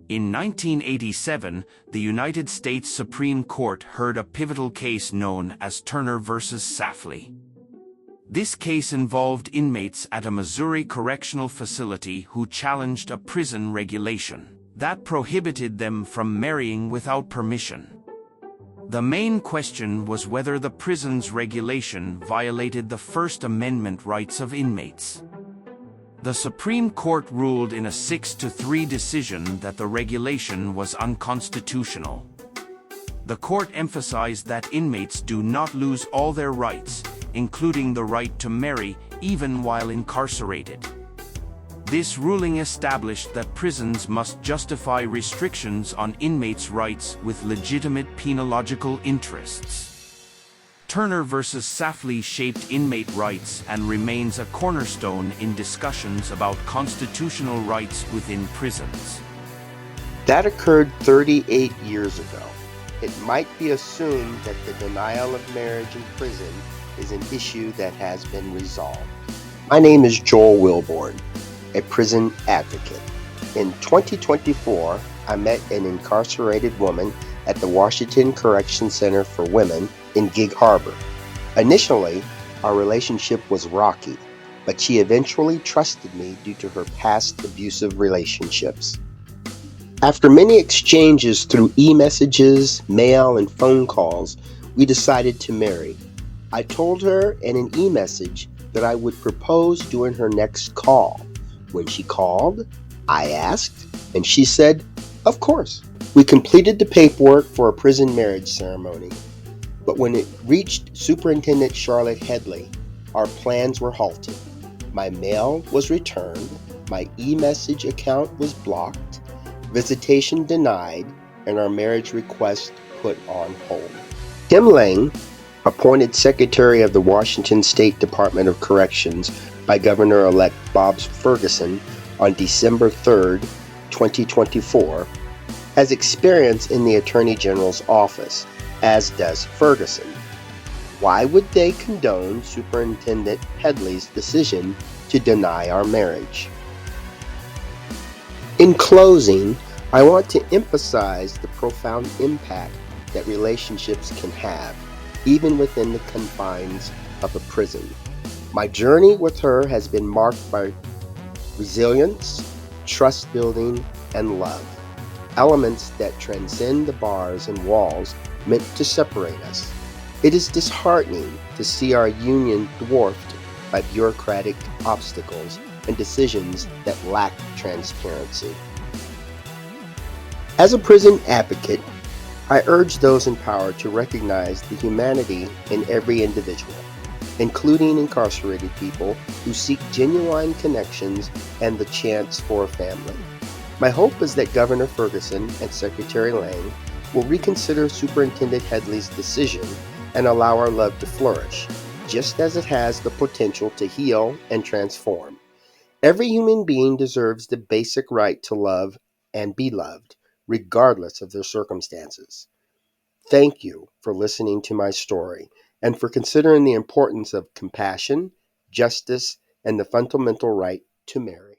In 1987, the United States Supreme Court heard a pivotal case known as Turner v. Safley. This case involved inmates at a Missouri correctional facility who challenged a prison regulation that prohibited them from marrying without permission. The main question was whether the prison's regulation violated the First Amendment rights of inmates. The Supreme Court ruled in a 6-3 decision that the regulation was unconstitutional. The court emphasized that inmates do not lose all their rights, including the right to marry, even while incarcerated. This ruling established that prisons must justify restrictions on inmates' rights with legitimate penological interests. Turner v. Safley shaped inmate rights and remains a cornerstone in discussions about constitutional rights within prisons. That occurred 38 years ago. It might be assumed that the denial of marriage in prison is an issue that has been resolved. My name is Joel Wilborn, a prison advocate. In 2024, I met an incarcerated woman at the Washington Correction Center for Women in Gig Harbor. Initially, our relationship was rocky, but she eventually trusted me due to her past abusive relationships. After many exchanges through e-messages, mail, and phone calls, we decided to marry. I told her in an e-message that I would propose during her next call. When she called, I asked, and she said, "Of course." We completed the paperwork for a prison marriage ceremony, but when it reached Superintendent Charlotte Headley, our plans were halted. My mail was returned, my e-message account was blocked, visitation denied, and our marriage request put on hold. Tim Lang, appointed Secretary of the Washington State Department of Corrections by Governor-elect Bob Ferguson on December 3, 2024, has experience in the Attorney General's office, as does Ferguson. Why would they condone Superintendent Headley's decision to deny our marriage? In closing, I want to emphasize the profound impact that relationships can have, even within the confines of a prison. My journey with her has been marked by resilience, trust building, and love, elements that transcend the bars and walls meant to separate us. It is disheartening to see our union dwarfed by bureaucratic obstacles and decisions that lack transparency. As a prison advocate, I urge those in power to recognize the humanity in every individual, including incarcerated people who seek genuine connections and the chance for a family. My hope is that Governor Ferguson and Secretary Lang will reconsider Superintendent Headley's decision and allow our love to flourish, just as it has the potential to heal and transform. Every human being deserves the basic right to love and be loved, regardless of their circumstances. Thank you for listening to my story and for considering the importance of compassion, justice, and the fundamental right to marry.